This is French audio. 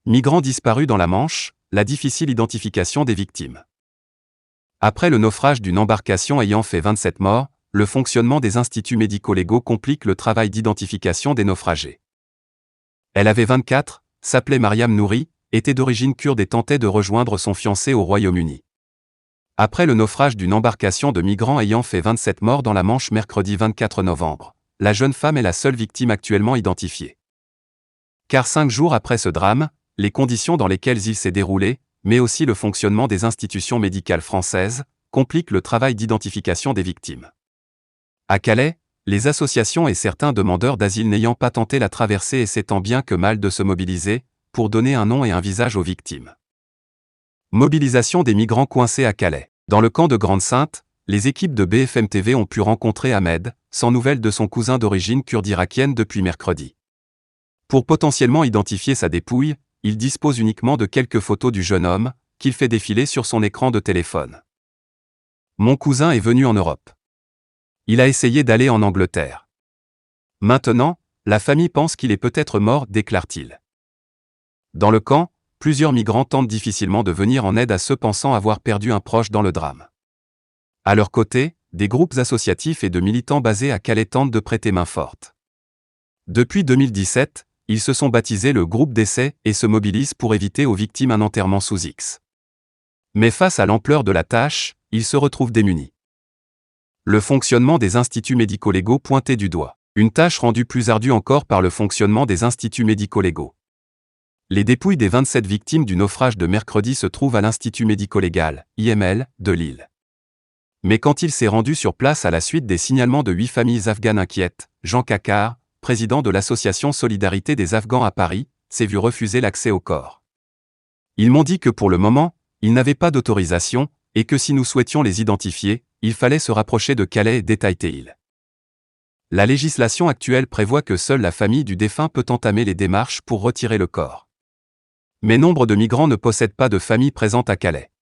Migrants disparus dans la Manche, la difficile identification des victimes. Après le naufrage d'une embarcation ayant fait 27 morts, le fonctionnement des instituts médico-légaux complique le travail d'identification des naufragés. Elle avait 24, s'appelait Mariam Nouri, était d'origine kurde et tentait de rejoindre son fiancé au Royaume-Uni. Après le naufrage d'une embarcation de migrants ayant fait 27 morts dans la Manche mercredi 24 novembre, la jeune femme est la seule victime actuellement identifiée. Car 5 jours après ce drame, les conditions dans lesquelles il s'est déroulé, mais aussi le fonctionnement des institutions médicales françaises, compliquent le travail d'identification des victimes. À Calais, les associations et certains demandeurs d'asile n'ayant pas tenté la traversée essaient tant bien que mal de se mobiliser, pour donner un nom et un visage aux victimes. Mobilisation des migrants coincés à Calais. Dans le camp de Grande-Synthe, les équipes de BFM TV ont pu rencontrer Ahmed, sans nouvelles de son cousin d'origine kurde irakienne depuis mercredi. Pour potentiellement identifier sa dépouille, il dispose uniquement de quelques photos du jeune homme, qu'il fait défiler sur son écran de téléphone. Mon cousin est venu en Europe. Il a essayé d'aller en Angleterre. Maintenant, la famille pense qu'il est peut-être mort, déclare-t-il. Dans le camp, plusieurs migrants tentent difficilement de venir en aide à ceux pensant avoir perdu un proche dans le drame. À leur côté, des groupes associatifs et de militants basés à Calais tentent de prêter main forte. Depuis 2017, ils se sont baptisés le groupe d'essai et se mobilisent pour éviter aux victimes un enterrement sous X. Mais face à l'ampleur de la tâche, ils se retrouvent démunis. Le fonctionnement des instituts médico-légaux pointé du doigt. Une tâche rendue plus ardue encore par le fonctionnement des instituts médico-légaux. Les dépouilles des 27 victimes du naufrage de mercredi se trouvent à l'Institut médico-légal, IML, de Lille. Mais quand il s'est rendu sur place à la suite des signalements de 8 familles afghanes inquiètes, Jean Cacard, président de l'association Solidarité des Afghans à Paris, s'est vu refuser l'accès au corps. Ils m'ont dit que pour le moment, ils n'avaient pas d'autorisation, et que si nous souhaitions les identifier, il fallait se rapprocher de Calais, détaille-t-il. La législation actuelle prévoit que seule la famille du défunt peut entamer les démarches pour retirer le corps. Mais nombre de migrants ne possèdent pas de famille présente à Calais.